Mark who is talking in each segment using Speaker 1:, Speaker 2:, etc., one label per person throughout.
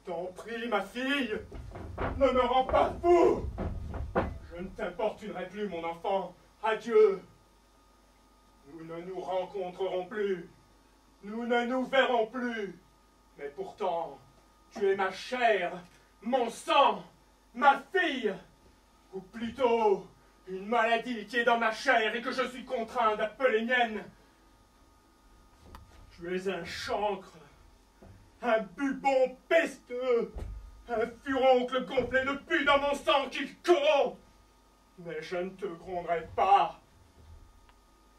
Speaker 1: t'en prie, ma fille, ne me rends pas fou. Je ne t'importunerai plus, mon enfant. Adieu. Nous ne nous rencontrerons plus. Nous ne nous verrons plus. Mais pourtant, tu es ma chair, mon sang, ma fille. Ou plutôt, une maladie qui est dans ma chair et que je suis contraint d'appeler mienne. Tu es un chancre, un bubon pesteux, un furoncle gonflé de pus dans mon sang qui corrompt. Mais je ne te gronderai pas.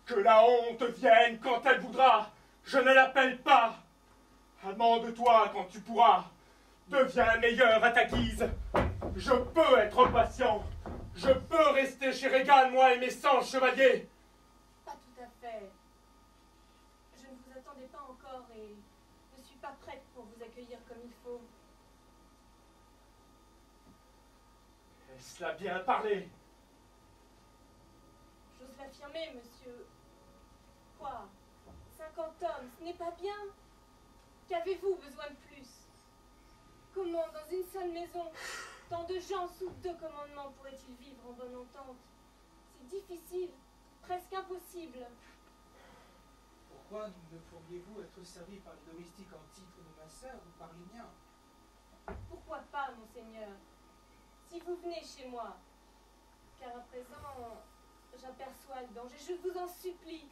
Speaker 1: Que la honte vienne quand elle voudra, je ne l'appelle pas. Amende-toi quand tu pourras. Deviens meilleur à ta guise. Je peux être patient. Je peux rester chez Régal, moi et mes 100 chevaliers.
Speaker 2: Pas tout à fait. Je ne vous attendais pas encore et ne suis pas prête pour vous accueillir comme il faut.
Speaker 1: Est-ce là bien parlé?
Speaker 2: J'ose l'affirmer, monsieur. Quoi? 50 hommes, ce n'est pas bien. Qu'avez-vous besoin de plus? Comment, dans une seule maison, tant de gens sous 2 commandements pourraient-ils vivre en bonne entente? C'est difficile, presque impossible.
Speaker 3: Pourquoi ne pourriez-vous être servi par les domestiques en titre de ma sœur ou par les miens?
Speaker 2: Pourquoi pas, monseigneur? Si vous venez chez moi, car à présent, j'aperçois le danger, je vous en supplie,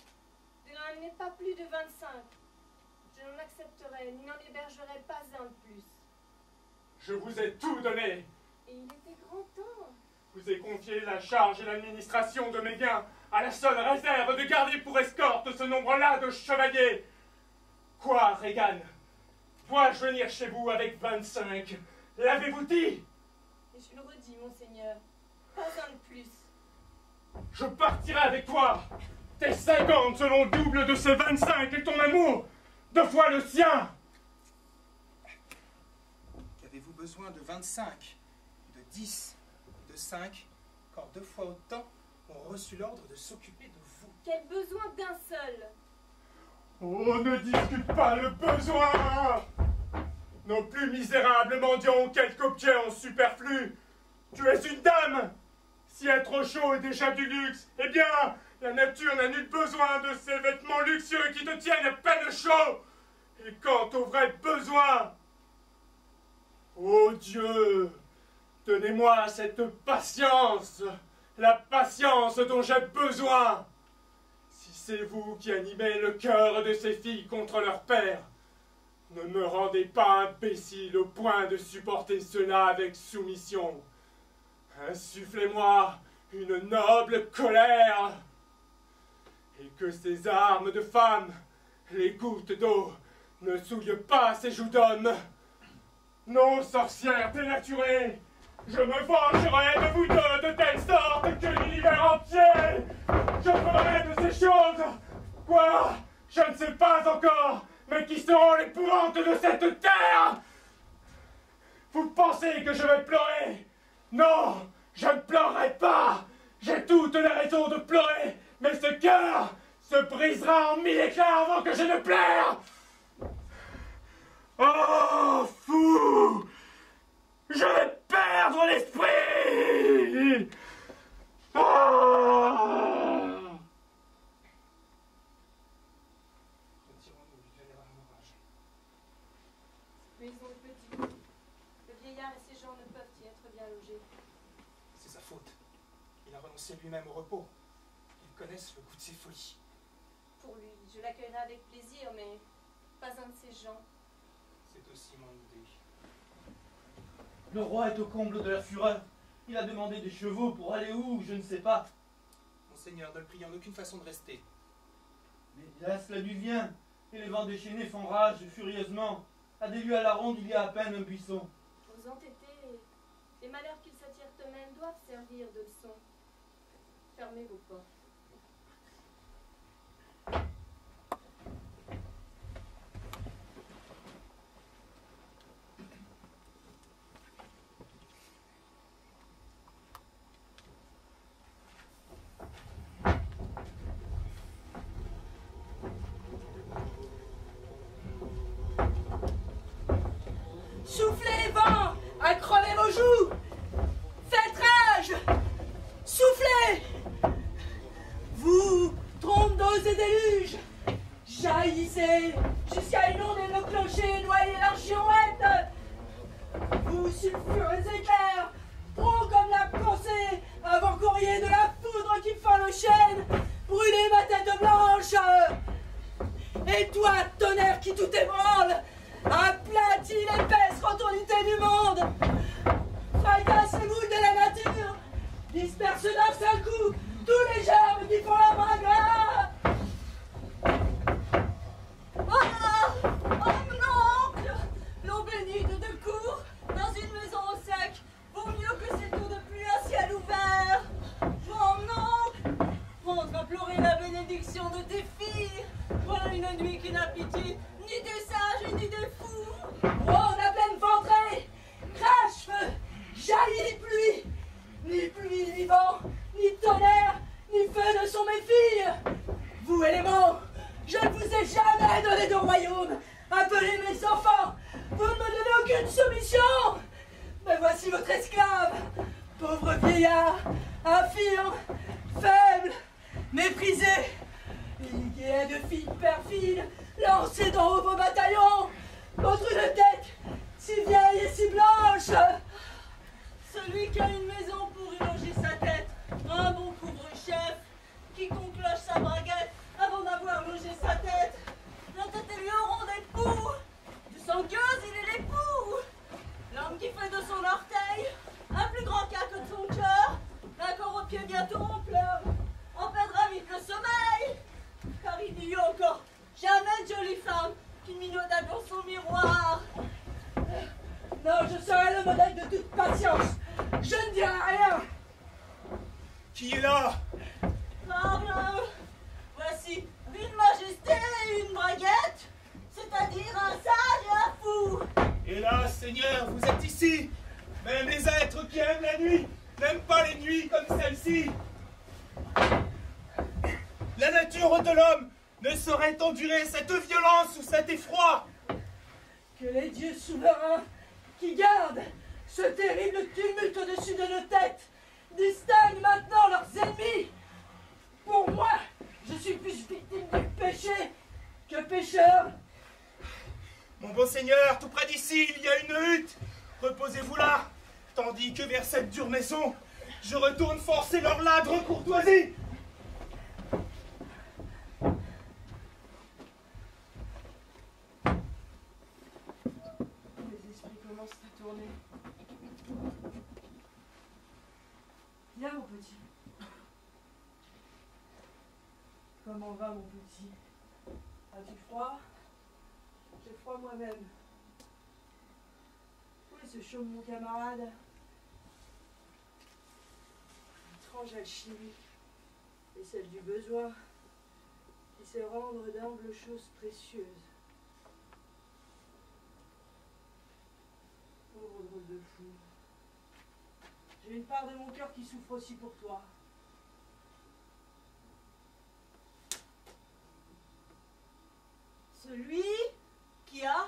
Speaker 2: de n'en amener pas plus de 25. Je n'en accepterai, ni n'en hébergerai pas un de plus.
Speaker 1: Je vous ai tout donné.
Speaker 2: Et il était grand temps.
Speaker 1: Je vous ai confié la charge et l'administration de mes biens, à la seule réserve de garder pour escorte ce nombre-là de chevaliers. Quoi, Regan? Dois-je venir chez vous avec 25? L'avez-vous dit?
Speaker 2: Et je le redis, monseigneur, pas un de plus.
Speaker 1: Je partirai avec toi. Tes 50 selon le double de ces 25 et ton amour, 2 fois le sien.
Speaker 3: Qu'avez-vous besoin de 25, de 10, de 5, quand 2 fois autant ont reçu l'ordre de s'occuper de vous?
Speaker 2: Quel besoin d'un seul?
Speaker 1: Oh, ne discute pas le besoin. Nos plus misérables mendiants ont quelques objets en superflu. Tu es une dame. Si être chaud est déjà du luxe, eh bien, la nature n'a nul besoin de ces vêtements luxueux qui te tiennent à peine chaud. Et quant aux vrais besoins, oh Dieu, donnez-moi cette patience, la patience dont j'ai besoin. Si c'est vous qui animez le cœur de ces filles contre leur père, ne me rendez pas imbécile au point de supporter cela avec soumission. Insufflez-moi une noble colère, et que ces armes de femme, les gouttes d'eau, ne souillent pas ces joues d'homme. Non, sorcière dénaturée, je me vengerai de vous deux de telle sorte que l'univers entier, je ferai de ces choses, quoi, je ne sais pas encore, mais qui seront l'épouvante de cette terre. Vous pensez que je vais pleurer? Non, je ne pleurerai pas. J'ai toutes les raisons de pleurer, mais ce cœur se brisera en 1000 éclats avant que je ne pleure. Oh, fou! Je vais perdre l'esprit! Oh!
Speaker 3: Retirons-nous du général Morage.
Speaker 2: Maison est petite. Le vieillard et ses gens ne peuvent y être bien logés.
Speaker 3: C'est sa faute. Il a renoncé lui-même au repos. Ils connaissent le goût de ses folies.
Speaker 2: Pour lui, je l'accueillerai avec plaisir, mais pas un de ces gens.
Speaker 3: C'est aussi mon idée.
Speaker 4: Le roi est au comble de la fureur. Il a demandé des chevaux pour aller où, je ne sais pas.
Speaker 3: Monseigneur, ne le priez en aucune façon de rester.
Speaker 4: Mais là, cela lui vient, et les vents déchaînés font rage furieusement. À des lieues à la ronde, il y a à peine un buisson.
Speaker 2: Vous entêtez. Les malheurs qu'ils s'attirent eux-mêmes doivent servir de leçon. Fermez vos portes.
Speaker 5: Soufflez, vous, éléments! Je ne vous ai jamais donné de royaume! Appelez mes enfants! Vous ne me donnez aucune soumission! Mais voici votre esclave! Pauvre vieillard, infirme, faible, méprisé, ligué de filles perfides, lancé dans vos bataillons, contre une tête si vieille et si blanche! Celui qui a une maison pour y loger sa tête, un bon couvre-chef, quiconque loge sa braguette avant d'avoir logé sa tête, la tête est lui au rond d'époux, du sang gueuse il est l'époux, l'homme qui fait de son orteil un plus grand cas que de son cœur, d'un corps au pied bientôt on pleure, on perdra vite le sommeil, car il n'y eut encore jamais de jolie femme qui minauda dans son miroir. Non, je serai le modèle de toute patience. Je ne dirai rien.
Speaker 3: Qui est là?
Speaker 5: Parbleu, voici une majesté et une braguette, c'est-à-dire un sage et un fou.
Speaker 3: Hélas, Seigneur, vous êtes ici. Même les êtres qui aiment la nuit n'aiment pas les nuits comme celle-ci. La nature de l'homme ne saurait endurer cette violence ou cet effroi.
Speaker 5: Que les dieux souverains qui gardent ce terrible tumulte au-dessus de nos têtes distinguent maintenant leurs ennemis. Pour moi, je suis plus victime du péché que pécheur.
Speaker 3: Mon bon Seigneur, tout près d'ici, il y a une hutte. Reposez-vous là, tandis que vers cette dure maison, je retourne forcer leur ladre courtoisie.
Speaker 5: Les esprits commencent à tourner. Viens, mon petit. Comment va, mon petit? As-tu froid? J'ai froid moi-même. Où est ce chaume, mon camarade? Étrange alchimie, et celle du besoin, qui sait rendre d'humbles choses précieuses. Pauvre drôle de fou. J'ai une part de mon cœur qui souffre aussi pour toi. Celui qui a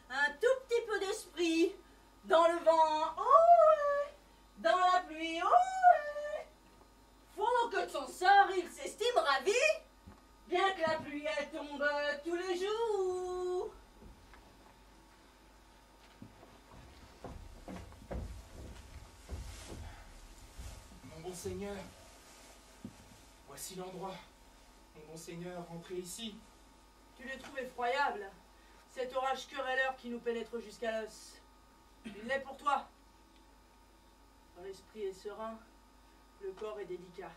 Speaker 5: un tout petit peu d'esprit, dans le vent, oh ouais, dans la pluie, oh ouais, faut que de son sort il s'estime ravi, bien que la pluie elle tombe tous les jours.
Speaker 3: Mon bon Seigneur, voici l'endroit. Mon bon Seigneur, entrez ici.
Speaker 5: Tu le trouves effroyable, cet orage querelleur qui nous pénètre jusqu'à l'os. Il l'est pour toi. L'esprit est serein, le corps est délicat.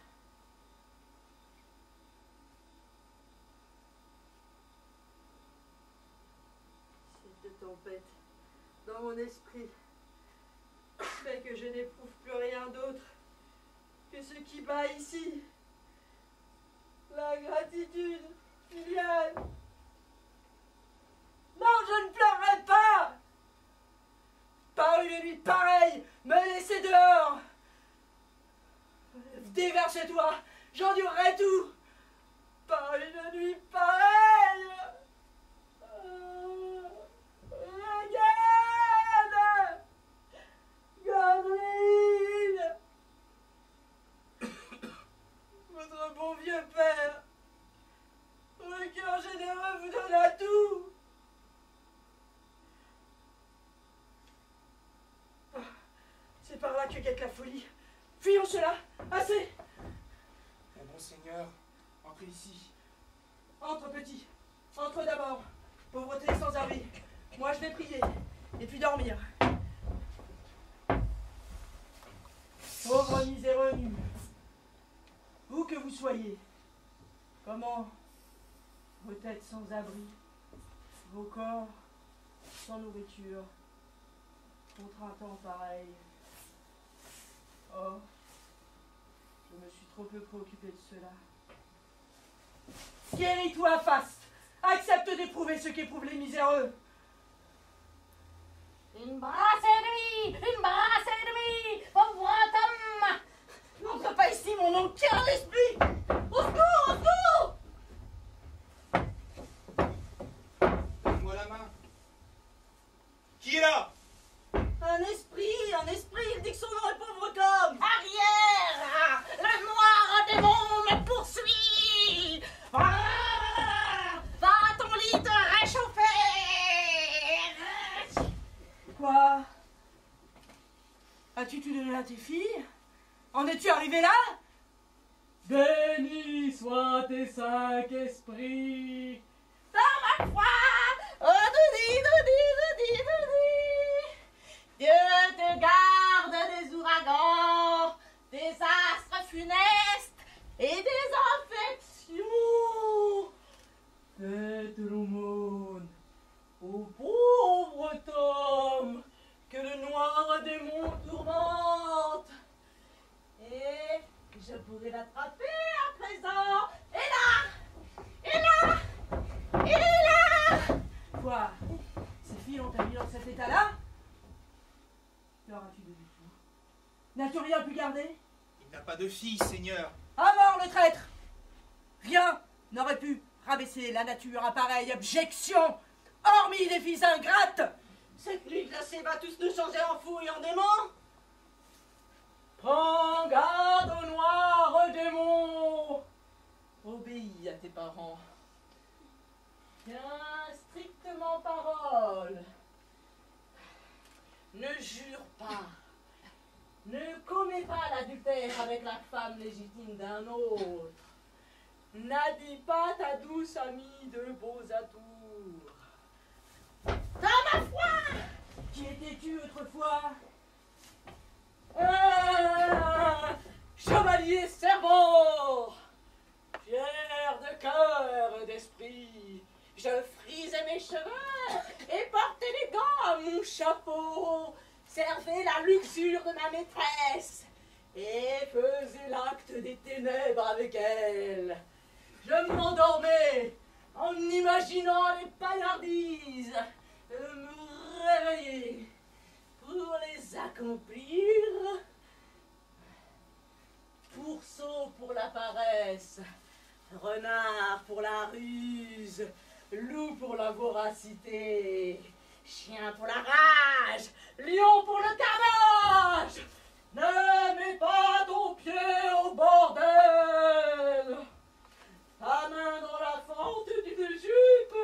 Speaker 5: Cette tempête, dans mon esprit, fait que je n'éprouve plus rien d'autre que ce qui bat ici. La gratitude filiale. Non, je ne pleurerai pas. Par une nuit pareille, me laisser dehors. Déverse-toi, j'endurerai tout. Par une nuit pareille. Regarde, Godwin. Votre bon vieux père, le cœur généreux vous donna tout. C'est par là que guette la folie. Fuyons cela, assez.
Speaker 3: Mon bon Seigneur, entrez ici.
Speaker 5: Entre, petit, entre d'abord. Pauvreté sans abri. Moi je vais prier, et puis dormir. Pauvre miséreux nu, où que vous soyez, comment vos têtes sans abri, vos corps sans nourriture, contre un temps pareil. Oh, je me suis trop peu préoccupé de cela. Guéris-toi, Faste. Accepte d'éprouver ce qu'éprouvent les miséreux.
Speaker 6: Une brasse ennemie, pauvre homme.
Speaker 5: N'entre pas ici, mon nom, tire l'esprit. Au secours, au secours. tes filles? En es-tu arrivé là?
Speaker 6: Bénis soient tes 5 esprits.
Speaker 5: Dans ma foi, oh doudi. Dieu te garde des ouragans, des astres funestes et des infections.
Speaker 6: Faites l'aumône au pauvre Tom que le noir démon tourmente.
Speaker 5: Et je pourrais l'attraper à présent. Et là. Quoi? Ces filles ont mis dans cet état-là? Qu'auras-tu de tout? N'as-tu rien pu garder?
Speaker 3: Il n'a pas de fille, Seigneur.
Speaker 5: À mort le traître! Rien n'aurait pu rabaisser la nature à pareille abjection, hormis les filles ingrates! Cette nuit glacée va tous nous changer en fous et en démons!
Speaker 6: Prends garde au noir démon. Obéis à tes parents.
Speaker 5: Tiens strictement parole. Ne jure pas. Ne commets pas l'adultère avec la femme légitime d'un autre.
Speaker 6: N'habille pas ta douce amie de beaux atours.
Speaker 5: Dans ma foi! Qui étais-tu autrefois?
Speaker 6: Chevalier servant, fier de cœur et d'esprit, je frisais mes cheveux et portais les gants à mon chapeau, servais la luxure de ma maîtresse et faisais l'acte des ténèbres avec elle. Je m'endormais en imaginant les paillardises de me réveiller pour les accomplir. Pourceau pour la paresse, renard pour la ruse, loup pour la voracité, chien pour la rage, lion pour le carnage. Ne mets pas ton pied au bordel. Ta main dans la fente d'une jupe,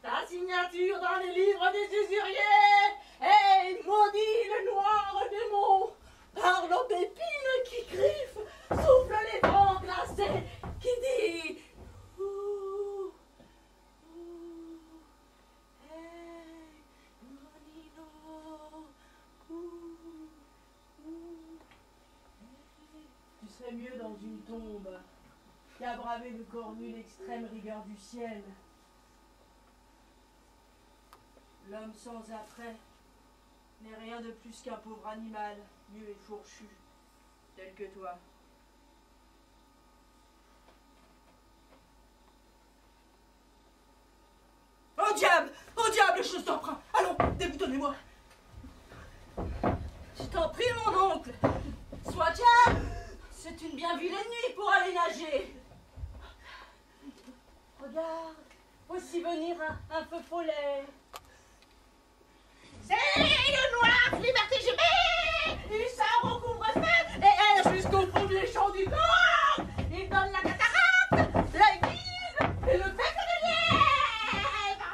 Speaker 6: ta signature dans les livres des usuriers, et maudit le noir démon par l'aubépine qui griffe, souffle les vents glacés, qui dit ouh, hey, Monino, hey. Tu serais mieux dans une tombe qu'à braver le corps nu l'extrême rigueur du ciel. L'homme sans après n'est rien de plus qu'un pauvre animal, nu et fourchu, tel que toi. Au diable, je t'en prie. Allons, déboutonnez-moi. Je t'en prie, mon oncle. Sois-tu, c'est une bien vilaine nuit pour aller nager. Regarde, voici venir un feu follet. C'est le noir, liberté GB. Il sort au couvre-feu et est jusqu'au premier champ du corps. Il donne la cataracte, la guise et le bec de lièvre.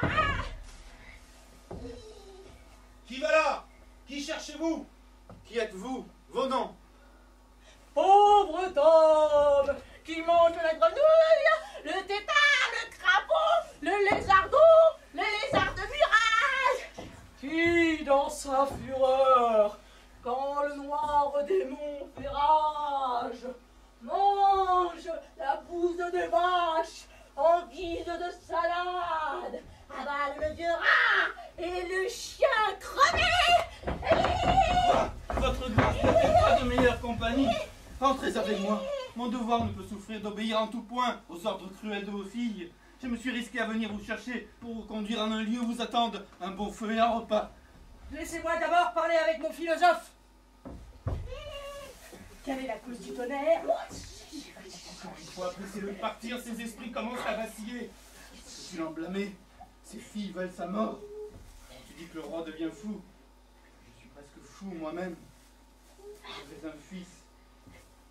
Speaker 3: Qui va là? Qui cherchez-vous? Qui êtes-vous? Vos noms?
Speaker 6: Pauvre Tom, qui mange la grenouille, le tétard, le crapaud, le lézardon, le lézard de mirage, qui, dans sa fureur, quand le noir démon fait rage, mange la bouse de vache en guise de salade, avale le vieux rat et le chien crevé.
Speaker 4: Votre grâce n'a pas de meilleure compagnie. Entrez avec moi. Mon devoir ne peut souffrir d'obéir en tout point aux ordres cruels de vos filles. Je me suis risqué à venir vous chercher pour vous conduire en un lieu où vous attendent un bon feu et un repas.
Speaker 5: Laissez-moi d'abord parler avec mon philosophe. Quelle est la cause du tonnerre?
Speaker 3: Encore une fois, pressez-le de partir, ses esprits commencent à vaciller.
Speaker 4: Je suis l'emblâmé. Ces filles veulent sa mort. Tu dis que le roi devient fou. Je suis presque fou moi-même. J'avais un fils,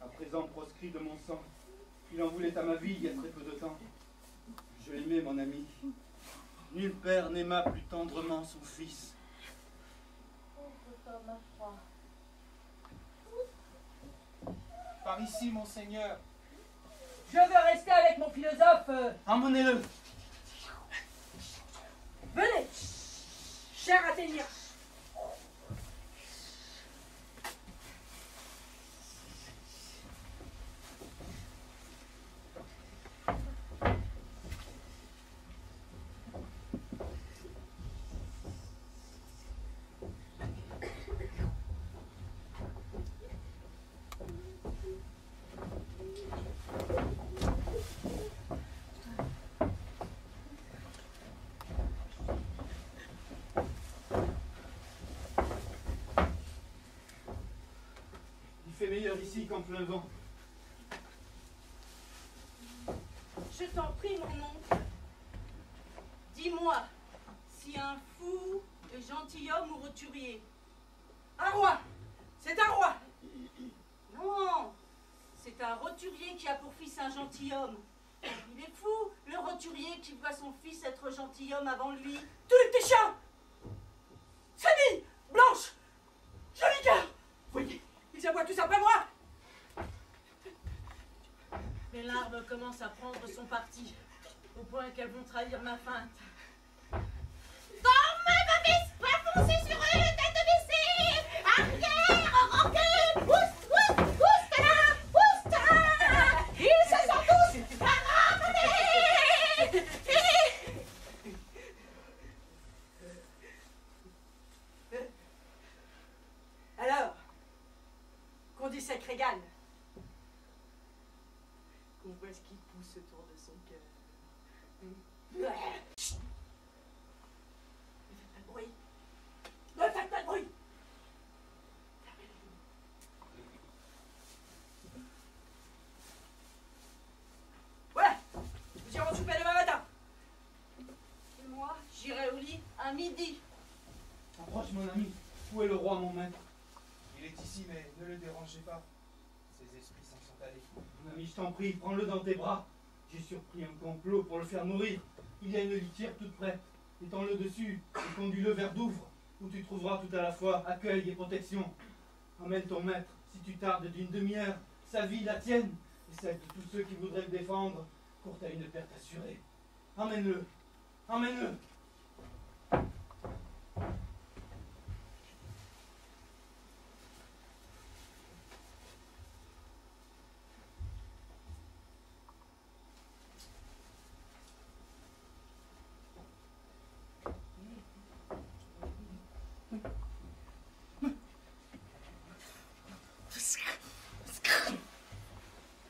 Speaker 4: à présent proscrit de mon sang. Il en voulait à ma vie il y a très peu de temps. Je l'aimais, mon ami. Nul père n'aima plus tendrement son fils.
Speaker 5: Pauvre Tom, ma foi.
Speaker 3: Par ici, monseigneur.
Speaker 5: Je veux rester avec mon philosophe.
Speaker 4: Emmenez-le.
Speaker 5: Venez, cher Athénien.
Speaker 4: Meilleur ici qu'en plein vent.
Speaker 6: Je t'en prie, mon oncle. Dis-moi, si un fou est gentilhomme ou roturier.
Speaker 5: Un roi. C'est un roi.
Speaker 6: Non, c'est un roturier qui a pour fils un gentilhomme. Il est fou, le roturier qui voit son fils être gentilhomme avant lui.
Speaker 5: Tous les petits chiens. Sémille, Blanche, Joli Cœur. Voyez, ils aboient tous après moi.
Speaker 6: Les larmes commencent à prendre son parti, au point qu'elles vont trahir ma feinte.
Speaker 7: Comme ma vis va foncer sur eux, tête baissée. Arrière, recule. Oust, oust, oust, là, oust, là. Ils se sont tous ramenés.
Speaker 5: Alors, qu'on dit sacré Régal.
Speaker 6: On voit ce qui pousse autour de son cœur.
Speaker 5: Ne faites pas de bruit. Ne faites pas de bruit. Voilà, nous irons souper demain matin.
Speaker 6: Et moi, j'irai au lit à midi.
Speaker 4: Approche, mon ami. Où est le roi, mon maître?
Speaker 3: Il est ici, mais ne le dérangez pas. Ses esprits s'en sont allés.
Speaker 4: Mon ami, je t'en prie, prends-le dans tes bras. J'ai surpris un complot pour le faire mourir. Il y a une litière toute prête. Étends-le dessus et conduis-le vers Douvres, où tu trouveras tout à la fois accueil et protection. Emmène ton maître, si tu tardes d'une demi-heure, sa vie, la tienne, et celle de tous ceux qui voudraient le défendre, courent à une perte assurée. Emmène-le, emmène-le.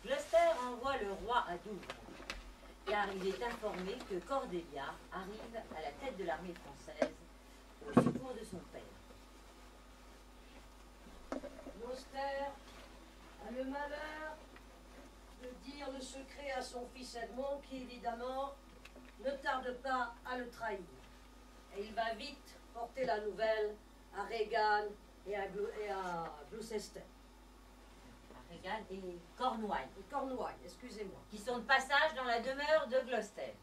Speaker 8: Gloucester envoie le roi à Douvres, car il est informé que Cordelia arrive à la tête de l'armée française au secours de son père.
Speaker 9: Gloucester a le malheur de dire le secret à son fils Edmond, qui évidemment ne tarde pas à le trahir. Et il va vite porter la nouvelle à Regan et à Gloucester.
Speaker 8: Regan et Cornouailles,
Speaker 9: Cornouailles, excusez-moi.
Speaker 8: qui sont de passage dans la demeure de Gloucester.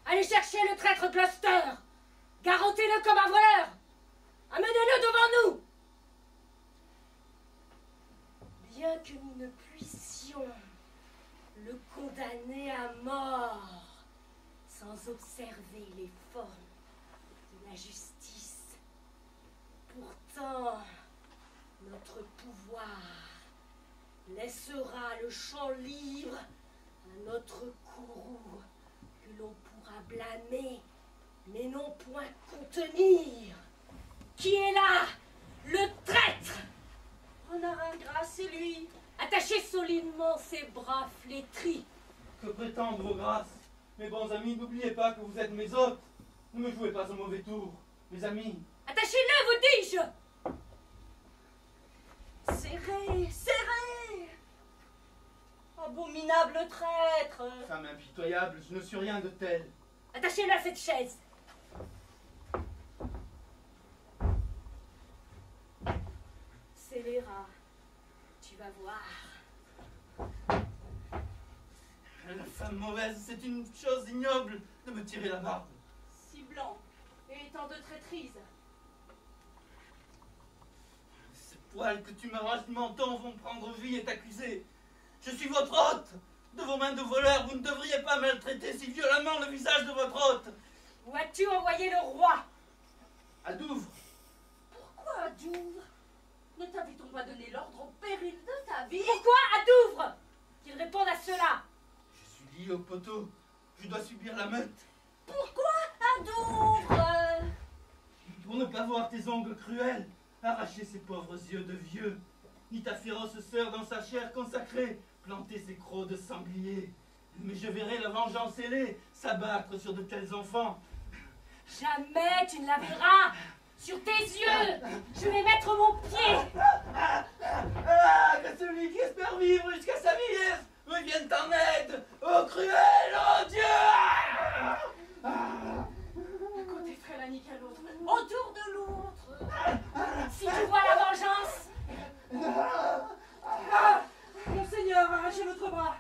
Speaker 5: Allez chercher le traître Gloucester. Garrottez-le comme un voleur. Amenez-le devant nous. Bien que nous ne puissions le condamner à mort sans observer les formes de la justice, pourtant notre pouvoir laissera le champ libre à notre courroux que l'on pourra blâmer, mais non point contenir. Qui est là? Le traître!
Speaker 6: Renard ingrat, c'est lui.
Speaker 5: Attachez solidement ses bras flétris.
Speaker 4: Que prétendent vos grâces? Mes bons amis, n'oubliez pas que vous êtes mes hôtes. Ne me jouez pas un mauvais tour, mes amis.
Speaker 5: Attachez-le, vous dis-je!
Speaker 6: Serré, serré. Abominable traître.
Speaker 4: Femme impitoyable, je ne suis rien de tel.
Speaker 5: Attachez-le à cette chaise. Scélérat, tu vas voir.
Speaker 4: La femme mauvaise, c'est une chose ignoble de me tirer la barbe.
Speaker 6: Si blanc, Et tant de traîtrises.
Speaker 4: Ces poils que tu m'arraches du menton vont prendre vie et t'accuser. Je suis votre hôte. De vos mains de voleur, vous ne devriez pas maltraiter si violemment le visage de votre hôte.
Speaker 6: Où as-tu envoyé le roi?
Speaker 4: À Douvres.
Speaker 6: Pourquoi à Douvres? Ne t'avait-on pas donné l'ordre au péril de ta vie?
Speaker 2: Pourquoi à Douvres? Qu'il réponde à cela.
Speaker 4: Je suis lié au poteau. Je dois subir la meute.
Speaker 6: Pourquoi à Douvres?
Speaker 4: Pour ne pas voir tes ongles cruels arracher ces pauvres yeux de vieux, ni ta féroce sœur dans sa chair consacrée planter ses crocs de sanglier. Mais je verrai la vengeance ailée s'abattre sur de tels enfants.
Speaker 2: Jamais tu ne la verras. Sur tes yeux, je vais mettre mon pied.
Speaker 4: Que celui qui espère vivre jusqu'à sa vieillesse me vienne en aide. Oh cruel, oh Dieu!
Speaker 6: Un côté ferait la nique à l'autre. Autour de l'autre.
Speaker 2: Si tu vois la vengeance.
Speaker 5: Ah, Monseigneur, arrachez votre bras.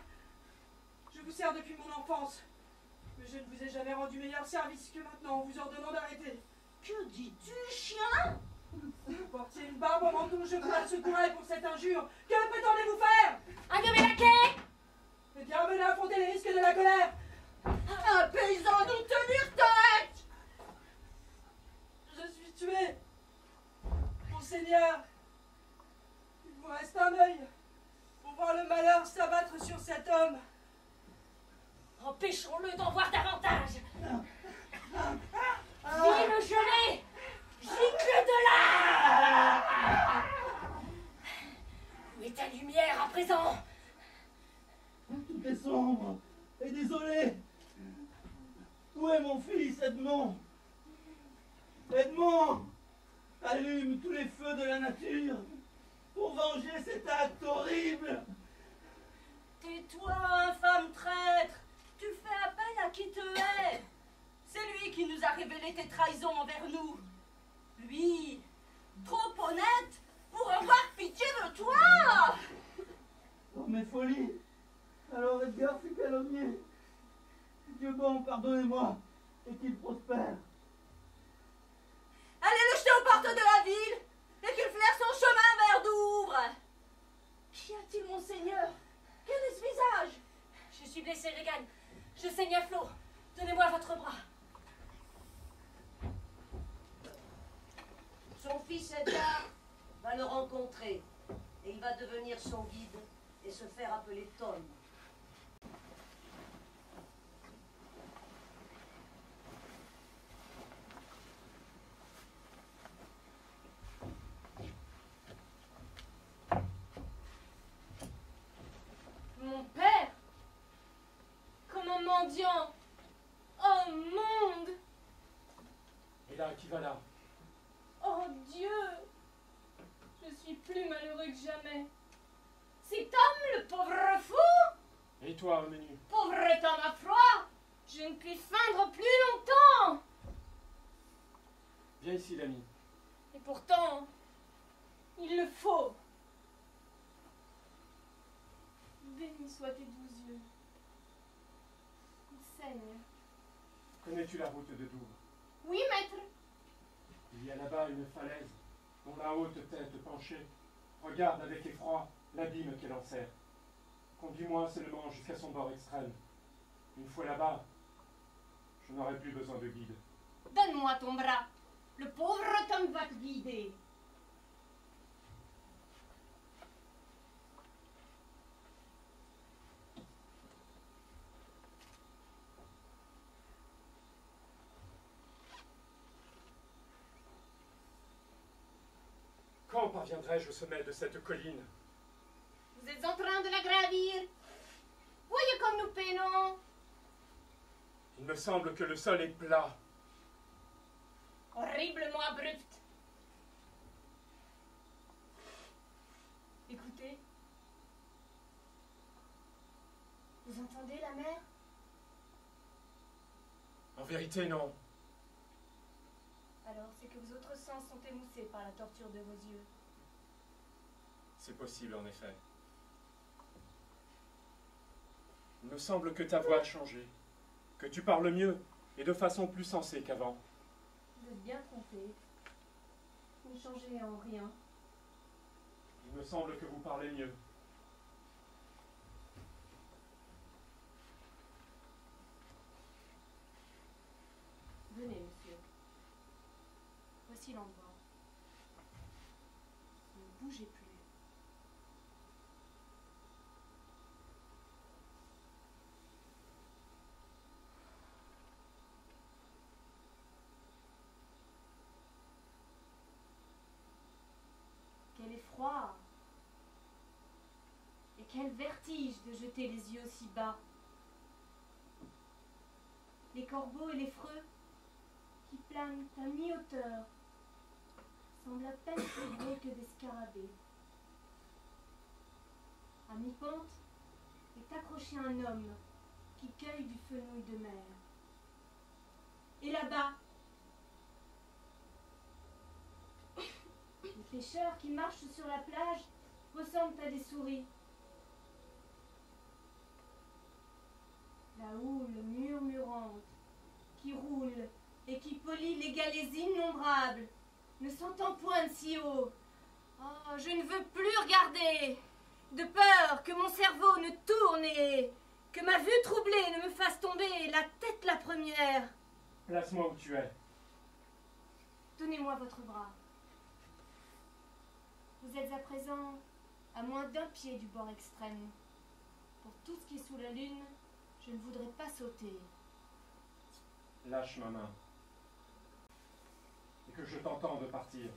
Speaker 5: Je vous sers depuis mon enfance, mais je ne vous ai jamais rendu meilleur service que maintenant en vous ordonnant d'arrêter.
Speaker 6: Que dis-tu, chien?
Speaker 5: Vous portiez une barbe au menton, je vous la secouerai pour cette injure. Que prétendez-vous faire?
Speaker 2: Un de mes laquais.
Speaker 5: Eh bien, venez affronter les risques de la colère.
Speaker 6: Un paysan nous tenir tête!
Speaker 5: Je suis tué. Monseigneur, il vous reste un œil pour voir le malheur s'abattre sur cet homme.
Speaker 2: Empêchons-le d'en voir davantage. Dis le gelé. Gicle de là. Où est ta lumière à présent?
Speaker 4: Tout est sombre et désolé. Où est mon fils, Edmond? Edmond, allume tous les feux de la nature pour venger cet acte horrible.
Speaker 6: Tais-toi, infâme traître! Tu fais appel à qui te hait. C'est lui qui nous a révélé tes trahisons envers nous. Lui, trop honnête pour avoir pitié de toi!
Speaker 4: Pour mes folies, alors Edgar fut calomnié. Dieu bon, pardonnez-moi, et qu'il prospère.
Speaker 6: Allez le jeter aux portes de la ville et qu'il flaire son chemin vers Douvres. Qu'y a-t-il, monseigneur? Quel est ce visage?
Speaker 2: Je suis blessée, Regan. Je saigne à flot. Donnez-moi votre bras.
Speaker 9: Son fils Edgar va le rencontrer et il va devenir son guide et se faire appeler Tom.
Speaker 2: Mon père? Comme un mendiant. Oh, monde!
Speaker 1: Et là, qui va là?
Speaker 2: Oh, Dieu! Je suis plus malheureux que jamais. Cet homme, le pauvre fou!
Speaker 1: Et toi, menu?
Speaker 2: Pauvre homme à froid! Je ne puis feindre plus longtemps!
Speaker 1: Viens ici, l'ami.
Speaker 2: Et pourtant, il le faut. Bénis soient tes doux yeux. Ils saignent.
Speaker 1: Connais-tu la route de Douvres?
Speaker 2: Oui, maître.
Speaker 1: Il y a là-bas une falaise, dont la haute tête penchée regarde avec effroi l'abîme qu'elle enserre. Conduis-moi seulement jusqu'à son bord extrême. Une fois là-bas, je n'aurai plus besoin de guide.
Speaker 2: Donne-moi ton bras. Le pauvre Tom va te guider.
Speaker 1: Quand parviendrai-je au sommet de cette colline?
Speaker 2: Vous êtes en train de la gravir. Voyez comme nous peinons.
Speaker 1: Il me semble que le sol est plat.
Speaker 2: Horriblement abrupt. Écoutez. Vous entendez la mer?
Speaker 1: En vérité, non.
Speaker 2: Alors c'est que vos autres sens sont émoussés par la torture de vos yeux.
Speaker 1: C'est possible, en effet. Il me semble que ta voix a changé, que tu parles mieux et de façon plus sensée qu'avant.
Speaker 2: De vous êtes bien trompé. Vous ne changez en rien.
Speaker 1: Il me semble que vous parlez mieux.
Speaker 2: Venez, monsieur. Voici l'endroit. Ne bougez plus. Quel effroi! Et quel vertige de jeter les yeux aussi bas! Les corbeaux et les freux qui planent à mi-hauteur semblent à peine plus gros que des scarabées. À mi-pente est accroché un homme qui cueille du fenouil de mer. Et là-bas, les pêcheurs qui marchent sur la plage ressemblent à des souris. La houle murmurante qui roule et qui polie les galets innombrables ne s'entend point de si haut. Oh, je ne veux plus regarder, de peur que mon cerveau ne tourne et que ma vue troublée ne me fasse tomber la tête la première.
Speaker 1: Place-moi où tu es.
Speaker 2: Donnez-moi votre bras. Vous êtes à présent à moins d'un pied du bord extrême. Pour tout ce qui est sous la lune, je ne voudrais pas sauter.
Speaker 1: Lâche ma main. Et que je t'entende partir.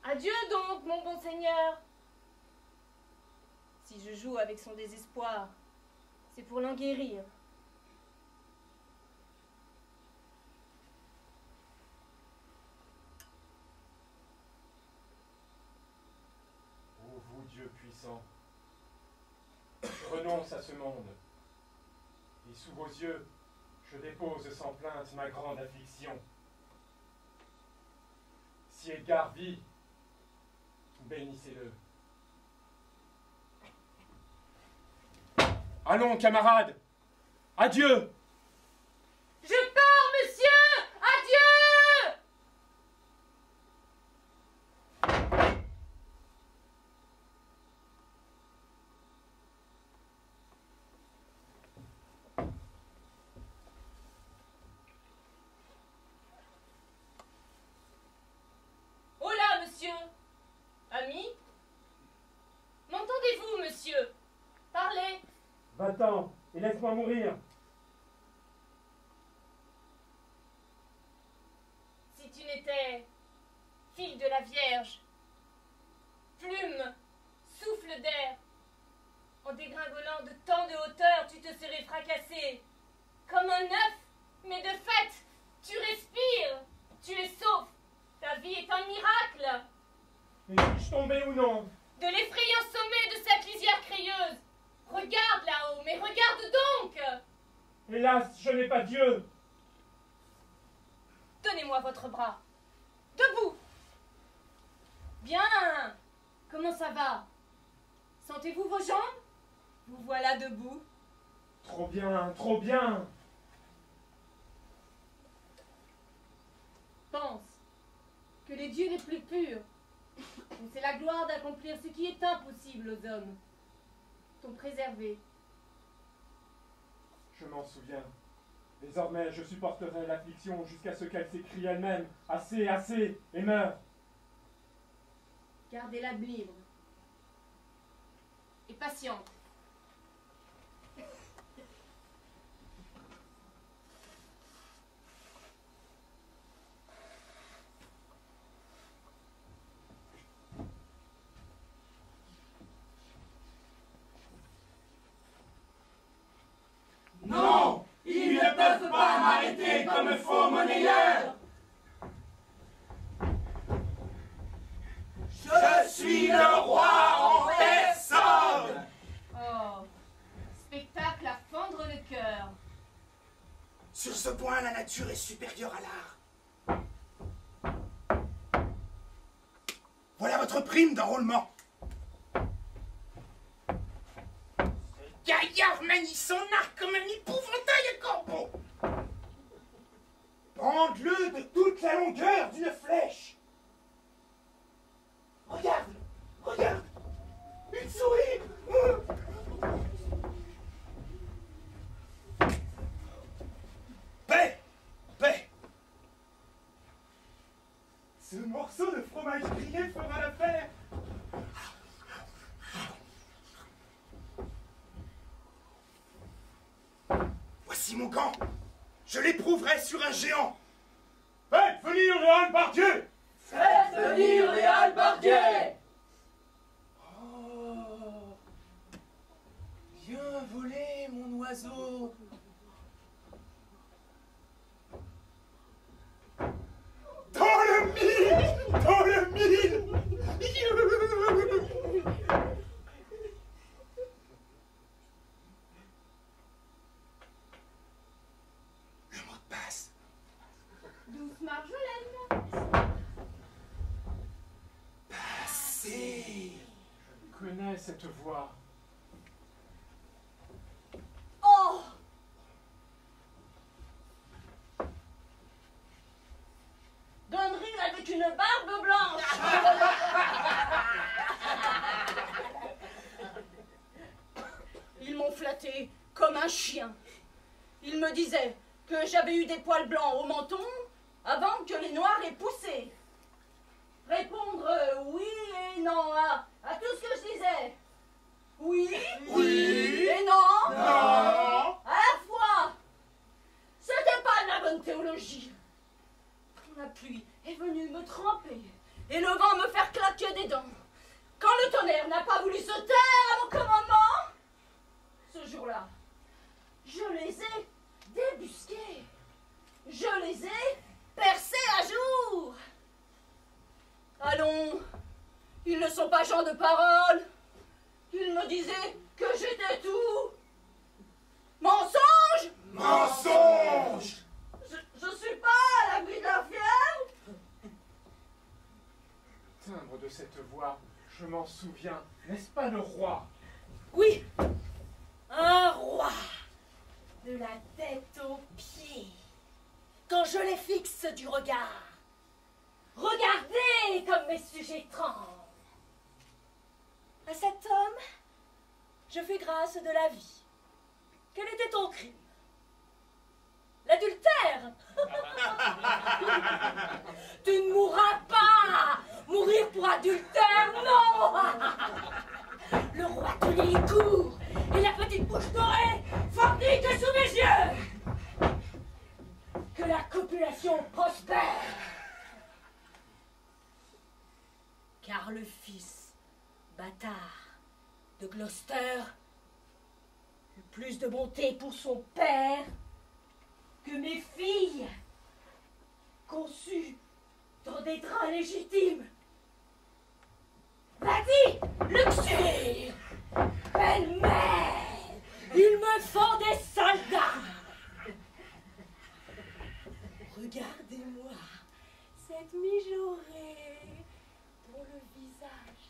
Speaker 2: Adieu donc, mon bon seigneur. Si je joue avec son désespoir, c'est pour l'en guérir.
Speaker 1: Ô vous, Dieu puissant, je renonce à ce monde. Et sous vos yeux, je dépose sans plainte ma grande affliction. Si Edgar vit, bénissez-le. Allons, camarades, adieu!
Speaker 2: Je pars, monsieur! Adieu! Oh là, monsieur! Ami? M'entendez-vous, monsieur? Parlez!
Speaker 1: Va-t'en et laisse-moi mourir.
Speaker 2: Si tu n'étais fille de la Vierge, plume, souffle d'air, en dégringolant de tant de hauteur, tu te serais fracassé comme un œuf, mais de fait, tu respires, tu es sauf, ta vie est un miracle.
Speaker 1: Et suis-je tombé ou non?
Speaker 2: De l'effrayant sommet de cette lisière crayeuse, regarde là-haut, mais regarde donc!
Speaker 1: Hélas, je n'ai pas Dieu.
Speaker 2: Donnez-moi votre bras. Debout! Bien! Comment ça va? Sentez-vous vos jambes? Vous voilà debout.
Speaker 1: Trop bien, trop bien.
Speaker 2: Pense que les dieux les plus purs, mais c'est la gloire d'accomplir ce qui est impossible aux hommes, t'ont préservé.
Speaker 1: Je m'en souviens. Désormais, je supporterai l'affliction jusqu'à ce qu'elle s'écrie elle-même « Assez, assez !» et meure.
Speaker 2: Gardez-la libre et patiente.
Speaker 3: Non! Ils ne peuvent pas m'arrêter comme faux monnayeur! Je suis le roi en personne!
Speaker 2: Oh, spectacle à fendre le cœur.
Speaker 3: Sur ce point, la nature est supérieure à l'art. Voilà votre votre prime d'enrôlement. Ce gaillard manie son arc comme un épouvantail à corbeau. Bande-le de toute la longueur d'une flèche. Regarde, regarde, une souris. Paix, paix. Ce morceau de fromage grillé fera l'affaire. Voici mon camp. Je l'éprouverai sur un géant.
Speaker 1: Faites venir le hallebardier!
Speaker 5: Faites venir les hallebardiers!
Speaker 3: Oh, viens voler, mon oiseau.
Speaker 1: Dans le mille! Dans le mille!
Speaker 3: Le mot de passe.
Speaker 2: Douce Marjolaine.
Speaker 3: Passez.
Speaker 1: Je connais cette voix.
Speaker 6: Oh! Gonnery avec une barbe blanche! Ils m'ont flatté comme un chien. Ils me disaient que j'avais eu des poils blancs au menton avant que les noirs aient poussé. Répondre oui et non à tout ce que je disais. Oui,
Speaker 1: Oui.
Speaker 6: et non,
Speaker 1: Non!
Speaker 6: à la fois. C'était pas de la bonne théologie. La pluie est venue me tremper et le vent me faire claquer des dents. Quand le tonnerre n'a pas voulu se taire à mon commandement, ce jour-là, je les ai débusqués. Je les ai percés à jour. Allons, ils ne sont pas gens de parole. Ils me disaient que j'étais tout. Mensonge!
Speaker 3: Mensonge.
Speaker 6: Je suis pas à l'abri de la fièvre.
Speaker 1: Timbre de cette voix, je m'en souviens. N'est-ce pas le roi?
Speaker 6: Oui, un roi, de la tête aux pieds. Quand je les fixe du regard, regardez comme mes sujets tremblent. À cet homme, je fais grâce de la vie. Quel était ton crime? L'adultère. Tu ne mourras pas. Mourir pour adultère, non. Le roi de l'Hélicourt et la petite bouche dorée forniquent sous mes yeux. Que la copulation prospère. Car le fils bâtard de Gloucester eut plus de bonté pour son père que mes filles, conçues dans des draps légitimes. Vas-y, luxure, pêle-mêle, il me faut des soldats. Regardez-moi cette mijaurée dont le visage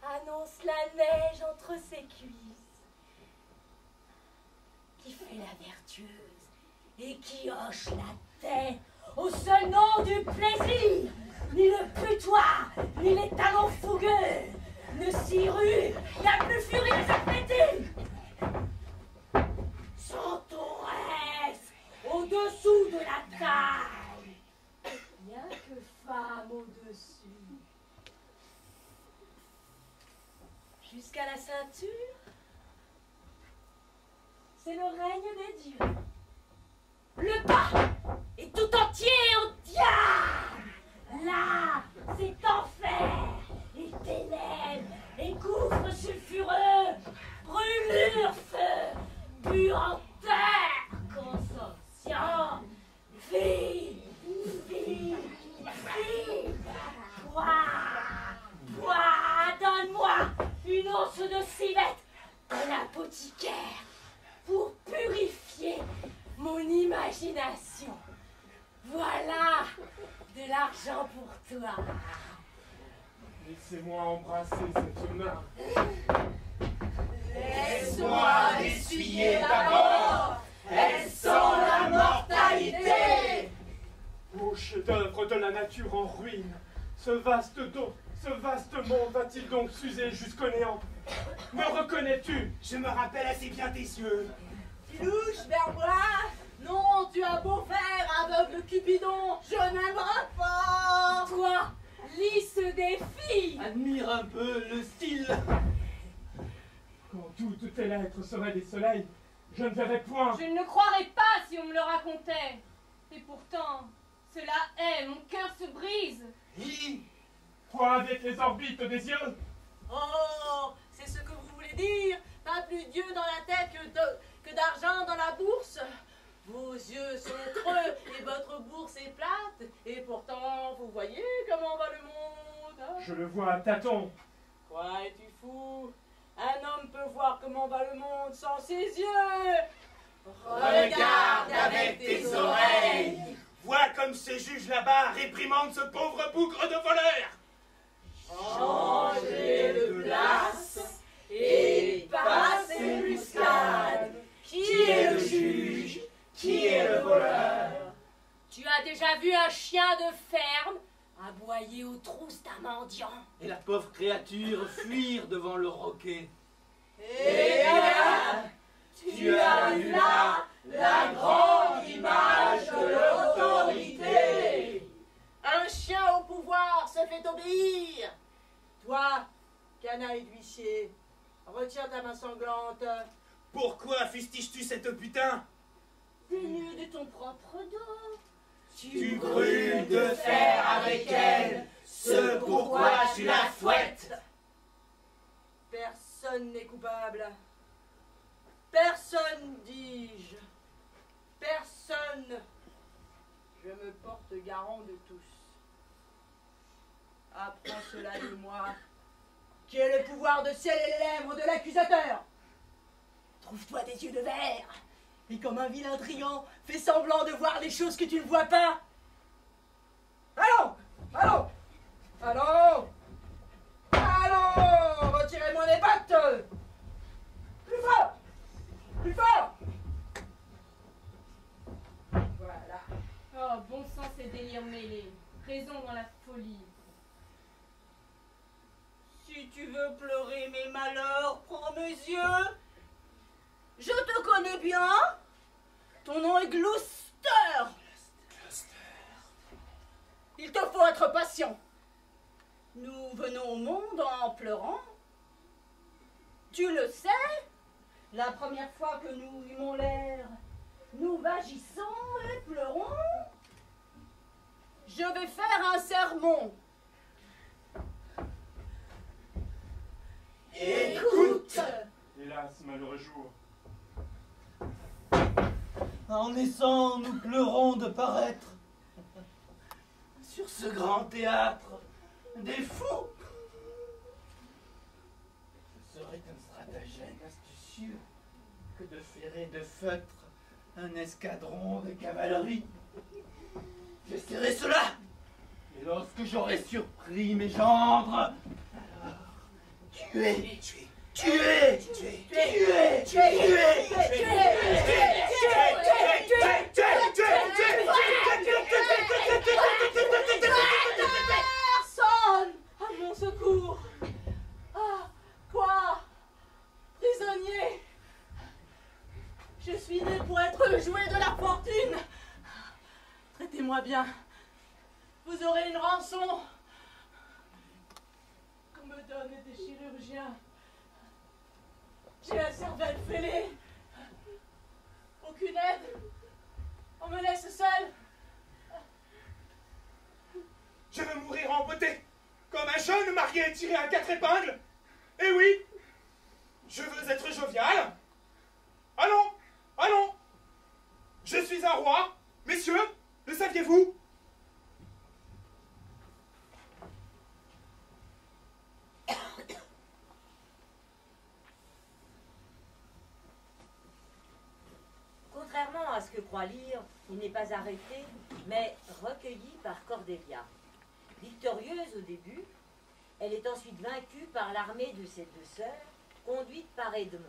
Speaker 6: annonce la neige entre ses cuisses, qui fait la vertueuse et qui hoche la tête au seul nom du plaisir. Ni le putois, ni les talons fougueux ne s'y ruent la plus furieuse appétit. Sans Taurès au-dessous de la taille, rien que femme au-dessus. Jusqu'à la ceinture, c'est le règne des dieux. Le bas est tout entier au diable. Là, c'est enfer, et ténèbres, et gouffres sulfureux, brûlure, feu, puanteur, consortium, vie, bois, donne-moi une once de civette de l'apothicaire pour purifier mon imagination. Voilà de l'argent pour toi.
Speaker 1: Laissez-moi embrasser cette main.
Speaker 5: Laisse-moi essuyer ta mort. Elle sent la mortalité.
Speaker 1: Ô chef-d'œuvre de la nature en ruine, ce vaste monde va-t-il donc s'user jusqu'au néant? Me reconnais-tu?
Speaker 3: Je me rappelle assez bien tes yeux.
Speaker 6: Tu louches vers moi? Non, tu as beau faire, aveugle Cupidon, je n'aimerais pas.
Speaker 2: Toi, lisse des filles!
Speaker 4: Admire un peu le style.
Speaker 1: Quand toutes tes lettres seraient des soleils, je ne verrais point.
Speaker 2: Je ne le croirais pas si on me le racontait. Et pourtant, cela est, mon cœur se brise.
Speaker 1: Quoi avec les orbites des yeux?
Speaker 6: Oh, c'est ce que vous voulez dire? Pas plus Dieu dans la tête que d'argent dans la bourse? Vos yeux sont creux et votre bourse est plate. Et pourtant, vous voyez comment va le monde, hein?
Speaker 1: Je le vois à tâtons.
Speaker 6: Quoi, es-tu fou? Un homme peut voir comment va le monde sans ses yeux.
Speaker 3: Regarde avec tes oreilles. Vois comme ce juge là-bas réprimande ce pauvre bougre de voleur.
Speaker 5: Changez de place et passez muscade. Qui est le juge? Qui est le voleur?
Speaker 2: Tu as déjà vu un chien de ferme aboyer aux trousses d'un mendiant?
Speaker 4: Et la pauvre créature fuir devant le roquet.
Speaker 5: Eh bien, tu as vu là la grande image de l'autorité.
Speaker 6: Un chien au pouvoir se fait obéir. Toi, canaille d'huissier, retiens ta main sanglante.
Speaker 3: Pourquoi fustiges-tu cette putain?
Speaker 6: Dénué de ton propre dos.
Speaker 5: Tu crus de faire avec elle ce pourquoi tu la fouettes.
Speaker 6: Personne n'est coupable. Personne, dis-je. Personne. Je me porte garant de tous. Apprends cela de moi. Qui est le pouvoir de sceller les lèvres de l'accusateur? Trouve-toi des yeux de verre. Et comme un vilain triant, fais semblant de voir les choses que tu ne vois pas. Allons! Allons! Allons! Allons! Retirez-moi les pattes! Plus fort! Plus fort! Voilà.
Speaker 2: Oh, bon sens et délire mêlés. Raison dans la folie.
Speaker 6: Si tu veux pleurer mes malheurs, prends mes yeux. Je te connais bien. Ton nom est Gloucester. Il te faut être patient. Nous venons au monde en pleurant. Tu le sais, la première fois que nous eûmes l'air, nous vagissons et pleurons. Je vais faire un sermon. Écoute.
Speaker 1: Hélas, malheureux jour.
Speaker 4: En naissant, nous pleurons de paraître sur ce grand théâtre des fous. Ce serait un stratagème astucieux que de ferrer de feutre un escadron de cavalerie. J'essaierai cela. Et lorsque j'aurai surpris mes gendres, alors tuer.
Speaker 6: Personne à mon secours. Ah, quoi? Prisonnier. Je suis né pour être le jouet de la fortune. Traitez-moi bien. Vous aurez une rançon qu'on me donne des chirurgiens. J'ai la cervelle fêlée. Aucune aide. On me laisse seul.
Speaker 3: Je veux mourir en beauté, comme un jeune marié tiré à 4 épingles. Eh oui, je veux être jovial. Allons, allons. Je suis un roi, messieurs, le saviez-vous?
Speaker 8: Contrairement à ce que croit lire, il n'est pas arrêté, mais recueilli par Cordelia. Victorieuse au début, Elle est ensuite vaincue par l'armée de ses deux sœurs, conduite par Edmond.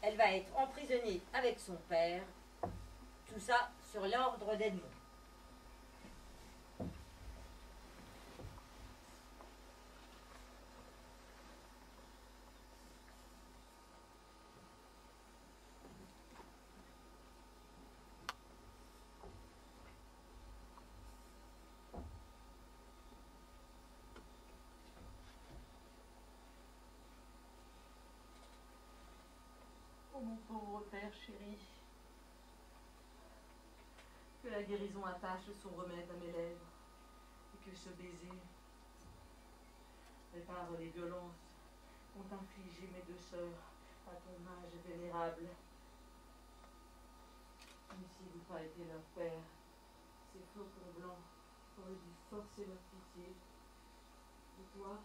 Speaker 8: Elle va être emprisonnée avec son père, tout ça sur l'ordre d'Edmond.
Speaker 6: Oh mon pauvre père chéri, que la guérison attache son remède à mes lèvres, et que ce baiser répare les violences qu'ont infligées mes deux sœurs à ton âge vénérable. N'eussiez-vous pas été leur père, ces flocons blancs auraient dû forcer leur pitié. Et toi,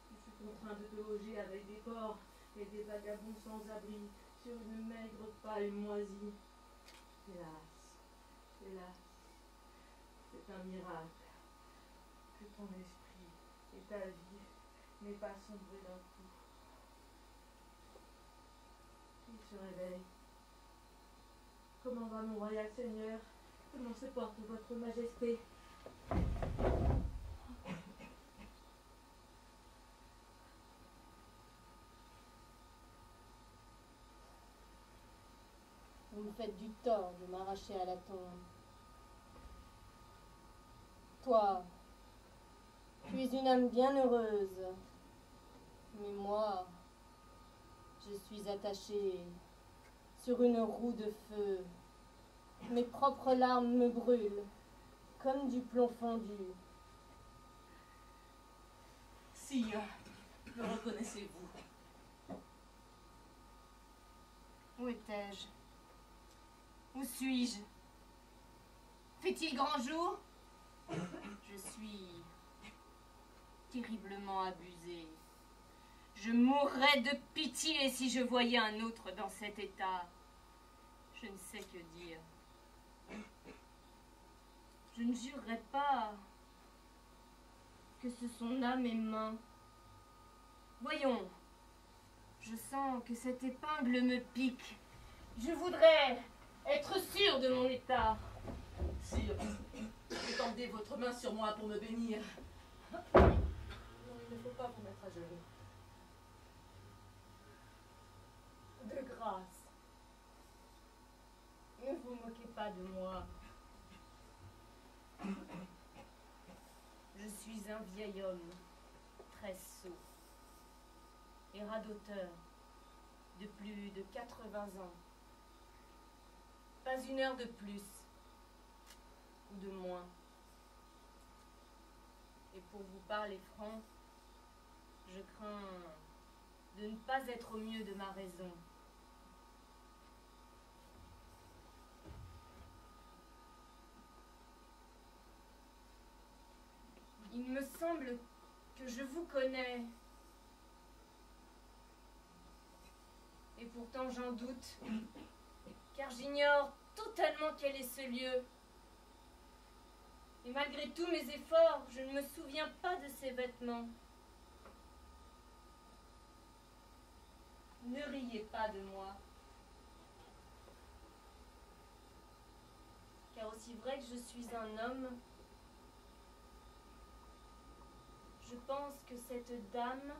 Speaker 6: tu fus contraint de te loger avec des porcs et des vagabonds sans abri, sur une maigre paille moisie. Hélas, hélas, c'est un miracle que ton esprit et ta vie n'aient pas sombré d'un coup. Il se réveille. Comment va mon royal seigneur? Comment se porte votre majesté?
Speaker 2: Vous me faites du tort de m'arracher à la tombe. Toi, tu es une âme bien heureuse. Mais moi, je suis attachée sur une roue de feu. Mes propres larmes me brûlent, comme du plomb fondu.
Speaker 6: Sire, me reconnaissez-vous?
Speaker 2: Où étais-je? Où suis-je? Fait-il grand jour? Je suis terriblement abusée. Je mourrais de pitié si je voyais un autre dans cet état. Je ne sais que dire. Je ne jurerais pas que ce sont là mes mains. Voyons, je sens que cette épingle me pique. Je voudrais être sûre de mon état.
Speaker 6: Sire, étendez votre main sur moi pour me bénir. Non, il ne faut pas vous mettre à genoux.
Speaker 2: De grâce, ne vous moquez pas de moi. Je suis un vieil homme, très sot et radoteur, de plus de 80 ans. Pas une heure de plus ou de moins. Et pour vous parler franc, je crains de ne pas être au mieux de ma raison. Il me semble que je vous connais. Et pourtant j'en doute, car j'ignore totalement quel est ce lieu. Et malgré tous mes efforts, je ne me souviens pas de ces vêtements. Ne riez pas de moi. Car aussi vrai que je suis un homme, je pense que cette dame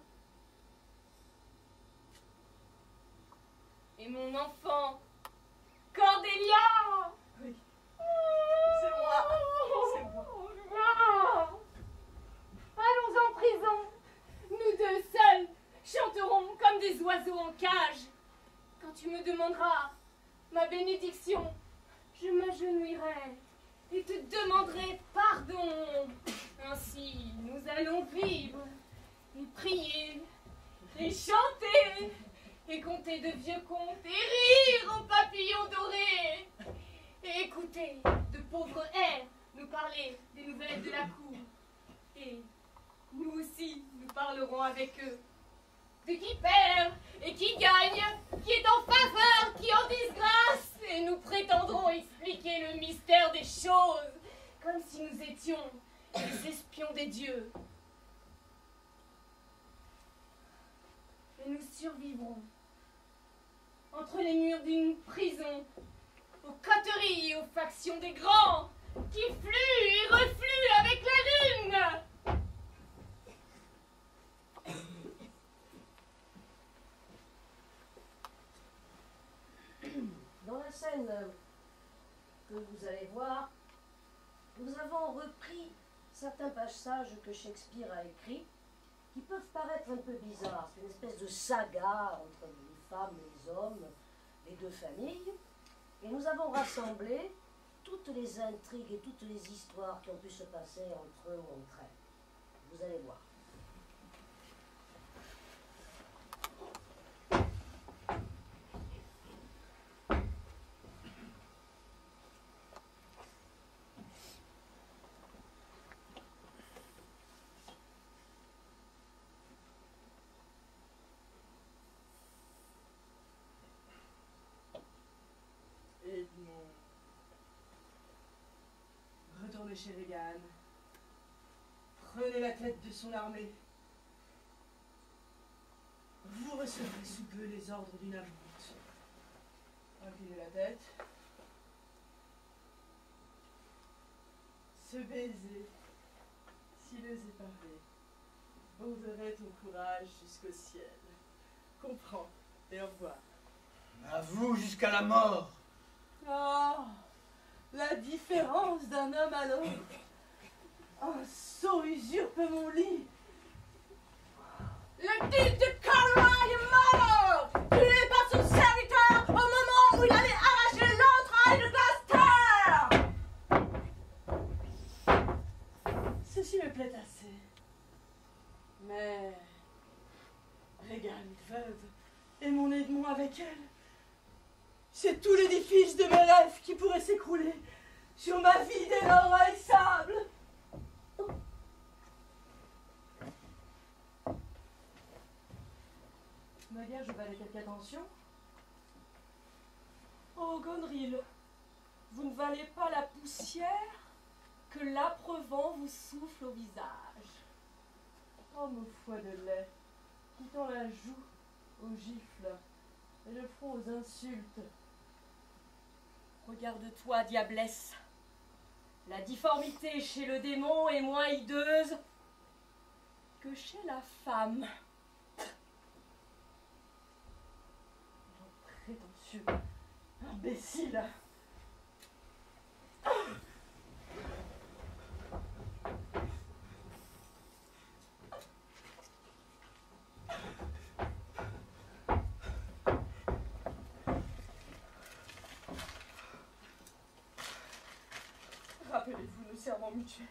Speaker 2: est mon enfant, Cordelia!
Speaker 6: Oui, c'est moi. C'est moi.
Speaker 2: Allons en prison. Nous deux seuls chanterons comme des oiseaux en cage. Quand tu me demanderas ma bénédiction, je m'agenouillerai et te demanderai pardon. Ainsi, nous allons vivre et prier et chanter et conter de vieux contes et rire aux papillons dorés et écouter de pauvres airs nous parler des nouvelles de la cour. Et nous aussi, nous parlerons avec eux de qui perd et qui gagne, qui est en faveur, qui est en disgrâce, et nous prétendrons expliquer le mystère des choses, comme si nous étions les espions des dieux. Et nous survivrons entre les murs d'une prison, aux coteries et aux factions des grands, qui fluent et refluent avec la lune.
Speaker 9: Dans la scène que vous allez voir, nous avons repris certains passages que Shakespeare a écrits qui peuvent paraître un peu bizarres. C'est une espèce de saga entre les femmes et les hommes, les deux familles. Et nous avons rassemblé toutes les intrigues et toutes les histoires qui ont pu se passer entre eux ou entre elles. Vous allez voir.
Speaker 5: Edmond. Retournez chez Regan. Prenez la tête de son armée. Vous recevrez sous peu les ordres d'une amante. Inclinez la tête. Ce baiser, s'il osait parler, borderait ton courage jusqu'au ciel. Comprends et au revoir.
Speaker 4: À vous jusqu'à la mort.
Speaker 5: Oh, la différence d'un homme à l'autre. Un sot usurpe mon lit.
Speaker 6: Le duc de Cornouailles est mort, tué par son serviteur au moment où il allait arracher l'entraille de Gloucester.
Speaker 5: Ceci me plaît assez. Mais Regan est veuve et mon Edmond avec elle. C'est tout l'édifice de mes rêves qui pourrait s'écrouler sur ma vie délaissable. Naguère, je valais quelque attention. Oh, Gondril, vous ne valez pas la poussière que l'âpre vent vous souffle au visage. Oh, mon foie de lait, quittant la joue aux gifles et le front aux insultes.
Speaker 2: Regarde-toi, diablesse. La difformité chez le démon est moins hideuse que chez la femme.
Speaker 5: Prétentieux, imbécile. Rappelez-vous nos serments mutuels.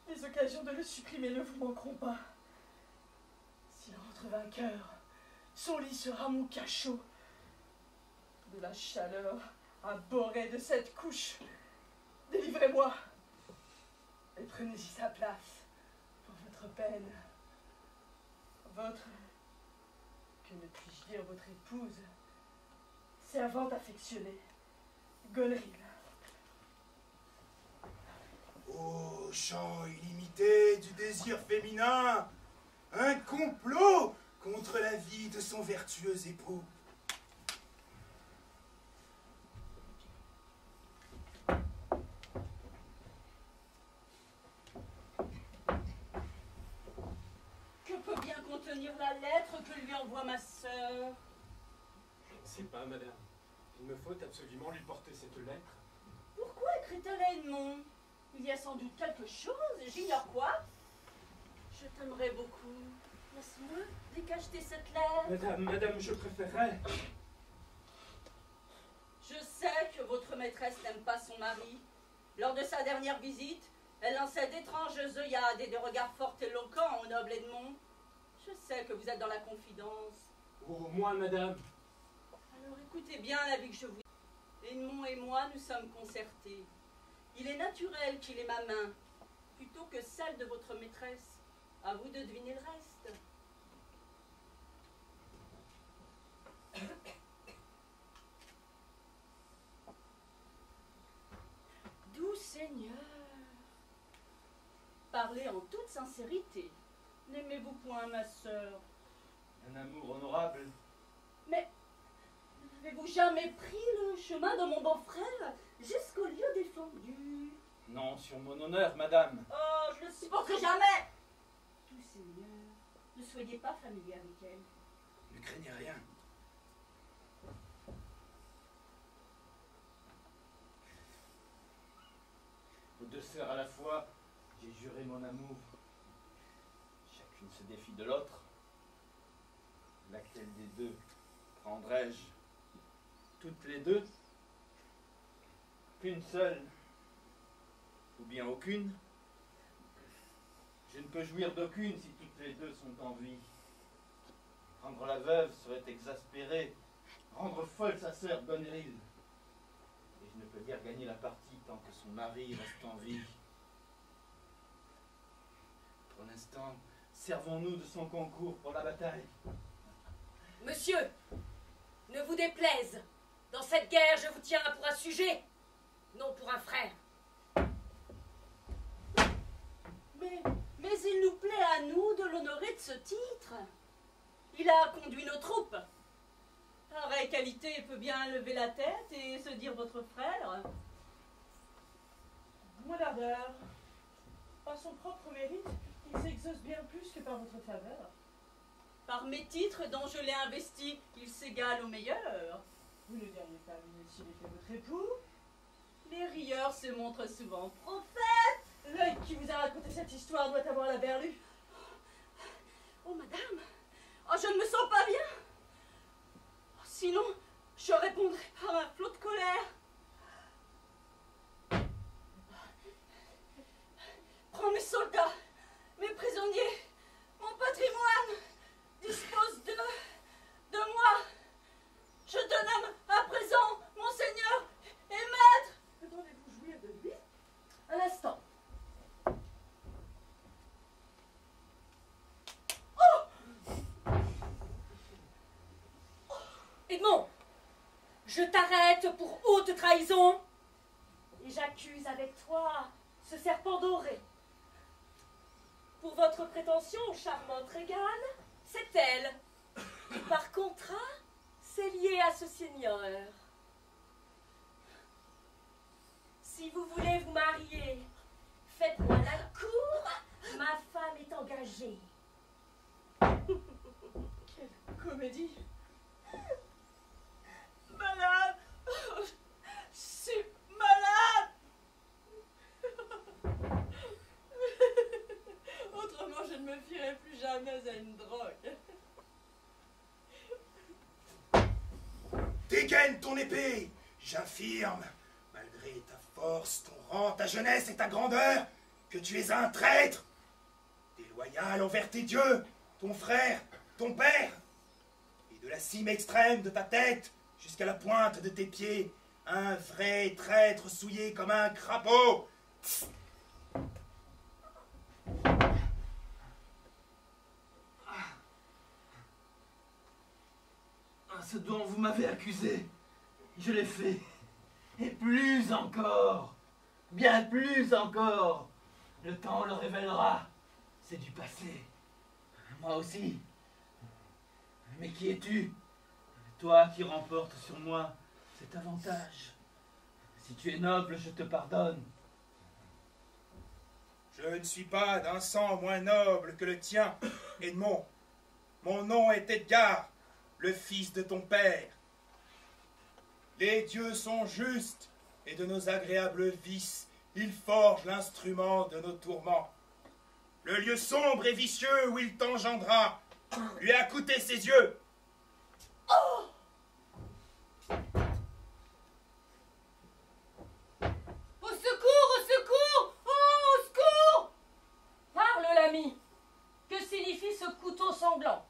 Speaker 5: Les occasions de le supprimer ne vous manqueront pas. S'il rentre vainqueur, son lit sera mon cachot. De la chaleur abhorrée de cette couche, délivrez-moi et prenez-y sa place pour votre peine. Votre, que ne puis-je dire votre épouse, servante affectionnée, Gonril.
Speaker 3: Ô chant illimité du désir féminin, un complot contre la vie de son vertueux époux.
Speaker 6: Que peut bien contenir la lettre que lui envoie ma sœur?
Speaker 1: Je ne sais pas, madame. Il me faut absolument lui porter cette lettre.
Speaker 6: Pourquoi écrit-elle à Edmond? Il y a sans doute quelque chose, j'ignore quoi. Je t'aimerais beaucoup. Laisse-moi décacheter cette lettre.
Speaker 1: Madame, je préférerais.
Speaker 6: Je sais que votre maîtresse n'aime pas son mari. Lors de sa dernière visite, elle lançait d'étranges œillades et des regards fort éloquents au noble Edmond. Je sais que vous êtes dans la confidence.
Speaker 1: Oh, moi, madame.
Speaker 6: Alors écoutez bien l'avis que je vous dis. Edmond et moi, nous sommes concertés. Il est naturel qu'il ait ma main, plutôt que celle de votre maîtresse. À vous de deviner le reste.
Speaker 2: Doux Seigneur,
Speaker 6: parler en toute sincérité. N'aimez-vous point ma sœur?
Speaker 4: Un amour honorable.
Speaker 6: Mais n'avez-vous jamais pris le chemin de mon beau-frère jusqu'au lieu défendu?
Speaker 4: Non, sur mon honneur, madame.
Speaker 6: Oh, je ne le supporterai jamais. Tout seigneur, ne soyez pas familier avec elle.
Speaker 4: Ne craignez rien. Aux deux sœurs à la fois, j'ai juré mon amour. Chacune se défie de l'autre. Laquelle des deux prendrais-je? Toutes les deux? Qu'une seule? Ou bien aucune? Je ne peux jouir d'aucune si toutes les deux sont en vie. Rendre la veuve serait exaspérer, rendre folle sa sœur Gonneril. Et je ne peux guère gagner la partie tant que son mari reste en vie. Pour l'instant, servons-nous de son concours pour la bataille.
Speaker 7: Monsieur, ne vous déplaise. Dans cette guerre, je vous tiens pour un sujet, non pour un frère.
Speaker 6: Mais il nous plaît à nous de l'honorer de ce titre. Il a conduit nos troupes. Pareille qualité peut bien lever la tête et se dire votre frère.
Speaker 10: Moins d'ardeur. Par son propre mérite, il s'exauce bien plus que par votre faveur.
Speaker 6: Par mes titres dont je l'ai investi, il s'égale au meilleur.
Speaker 10: Vous ne diriez pas mieux s'il était votre époux?
Speaker 6: Les rieurs se montrent souvent prophètes.
Speaker 10: L'œil qui vous a raconté cette histoire doit avoir la berlue.
Speaker 6: Oh, madame, oh, je ne me sens pas bien. Oh, sinon, je répondrai par un flot de colère. Prends mes soldats, mes prisonniers, mon patrimoine, dispose de moi. Je te nomme à présent, mon seigneur et maître.
Speaker 10: Entendez-vous jouir de lui?
Speaker 6: Un instant.
Speaker 7: Edmond, je t'arrête pour haute trahison et j'accuse avec toi ce serpent doré. Pour votre prétention, charmante régale, c'est elle qui, par contrat, s'est liée à ce seigneur. Si vous voulez vous marier, faites-moi la cour, ma femme est engagée.
Speaker 10: Quelle comédie!
Speaker 6: Malade! Je suis malade! Autrement, je ne me fierai plus jamais à une drogue.
Speaker 3: Dégaine ton épée, j'affirme, malgré ta force, ton rang, ta jeunesse et ta grandeur, que tu es un traître, déloyal envers tes dieux, ton frère, ton père, et de la cime extrême de ta tête jusqu'à la pointe de tes pieds, un vrai traître souillé comme un crapaud.
Speaker 4: Ce dont vous m'avez accusé, je l'ai fait. Et plus encore, bien plus encore. Le temps le révélera. C'est du passé. Moi aussi. Mais qui es-tu? Toi qui remportes sur moi cet avantage. Si tu es noble, je te pardonne.
Speaker 3: Je ne suis pas d'un sang moins noble que le tien, Edmond. Mon nom est Edgar, le fils de ton père. Les dieux sont justes, et de nos agréables vices, ils forgent l'instrument de nos tourments. Le lieu sombre et vicieux où il t'engendra lui a coûté ses yeux.
Speaker 7: Au secours! Au secours! Oh, au secours! Parle, l'ami! Que signifie ce couteau sanglant?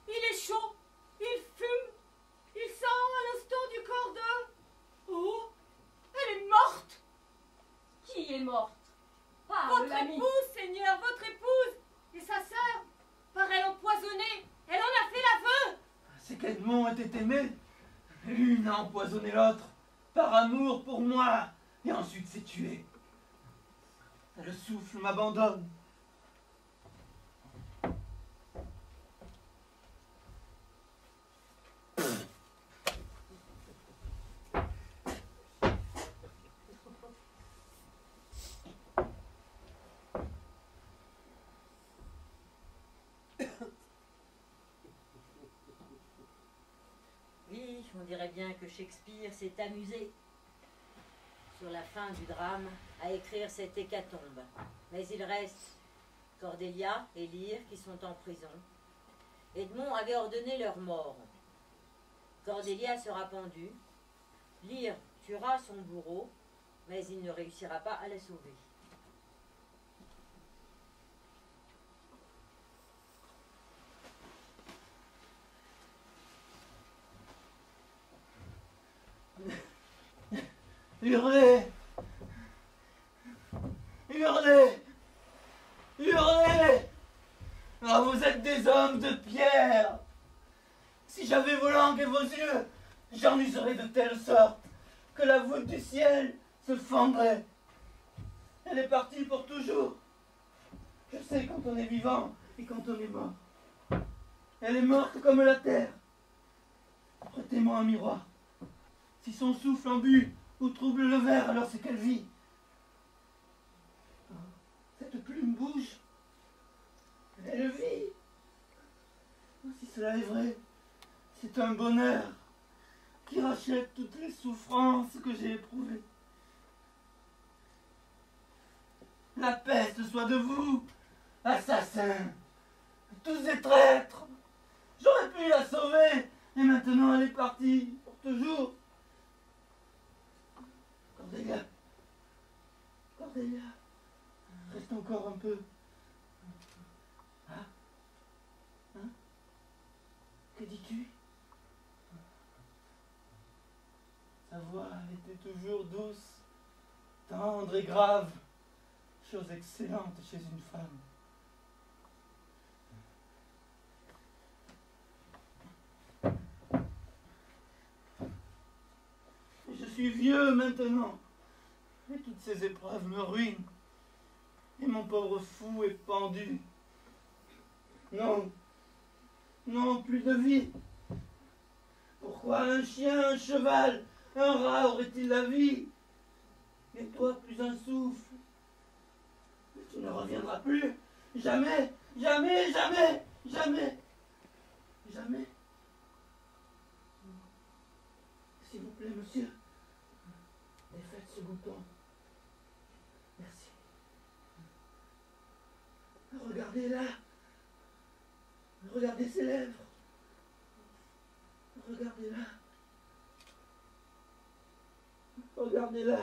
Speaker 6: Il est chaud, il fume, il sent à l'instant du corps de... Oh, elle est morte!
Speaker 7: Qui est morte? Parle,
Speaker 6: Votre
Speaker 7: l'ami!
Speaker 6: épouse, Seigneur, votre épouse! Et sa sœur, par elle empoisonnée, elle en a fait l'aveu!
Speaker 4: C'est qu'Edmond était aimé. L'une a empoisonné l'autre, par amour pour moi, et ensuite s'est tuée. Le souffle m'abandonne.
Speaker 8: Oui, on dirait bien que Shakespeare s'est amusé, sur la fin du drame, à écrire cette hécatombe. Mais il reste Cordelia et Lear qui sont en prison. Edmond avait ordonné leur mort. Cordelia sera pendue. Lear tuera son bourreau, mais il ne réussira pas à la sauver.
Speaker 4: Hurlez! Hurlez! Hurlez! Ah, vous êtes des hommes de pierre! Si j'avais vos langues et vos yeux, j'en userais de telle sorte que la voûte du ciel se fendrait. Elle est partie pour toujours. Je sais quand on est vivant et quand on est mort. Elle est morte comme la terre. Prêtez-moi un miroir. Si son souffle embue ou trouble le verre, alors c'est qu'elle vit. Cette plume bouge. Elle vit. Si cela est vrai, c'est un bonheur qui rachète toutes les souffrances que j'ai éprouvées. La peste soit de vous, assassins, tous des traîtres. J'aurais pu la sauver, et maintenant elle est partie pour toujours. Cordelia, Cordelia, reste encore un peu. Hein? Hein? Que dis-tu? Sa voix était toujours douce, tendre et grave, chose excellente chez une femme. Je suis vieux maintenant, et toutes ces épreuves me ruinent, et mon pauvre fou est pendu. Non, non, plus de vie. Pourquoi un chien, un cheval, un rat aurait-il la vie? Et toi, plus un souffle. Mais tu ne reviendras plus. Jamais, jamais, jamais, jamais, jamais. S'il vous plaît, monsieur, défaites ce bouton. Merci. Regardez-la. Regardez ses lèvres. Regardez-la. Regardez-la.